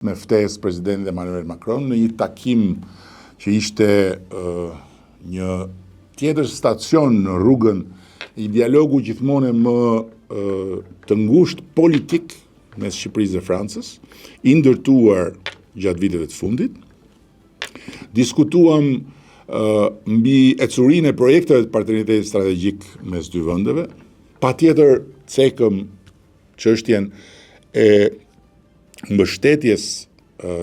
me ftesë presidenti Emmanuel Macron në një takim që ishte një tjetër stacion në rrugën i dialogu gjithmonë më të ngushtë politik mes Shqipërisë dhe Francës, i ndërtuar gjatë viteve të fundit. Diskutuam mbi ecurinë e projekteve të partneritetit strategjik mes dy vendeve. Patjetër cekëm çështjen e mbështetjes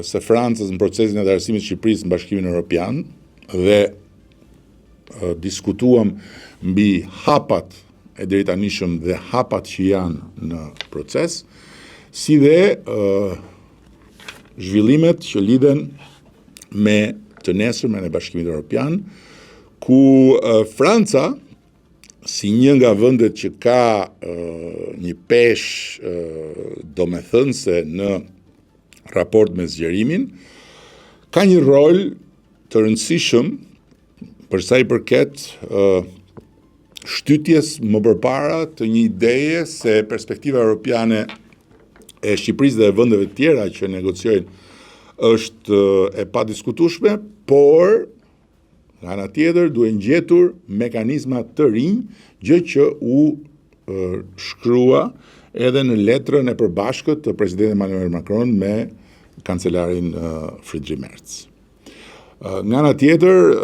së Francës në procesin e anëtarësimit të Shqipërisë në Bashkimin Evropian dhe diskutuam mbi hapat e drejtanishëm dhe hapat që janë në proces, si dhe zhvillimet që lidhen me të nesërmen e Bashkimit Evropian, ku Franca, si një nga vendet që ka një peshë domethënëse në raport me zgjerimin, ka një rol të rëndësishëm për sa i përket shtytjes më përpara të një ideje se perspektiva europiane e Shqipërisë dhe e vendeve tjera që negociojnë është e padiskutueshme, por nga ana tjetër duhen gjetur mekanizma të rinj, gjë që u shkrua edhe në letrën e përbashkët të presidentit Emmanuel Macron me kancelarin Friedrich Merz. Nga ana tjetër,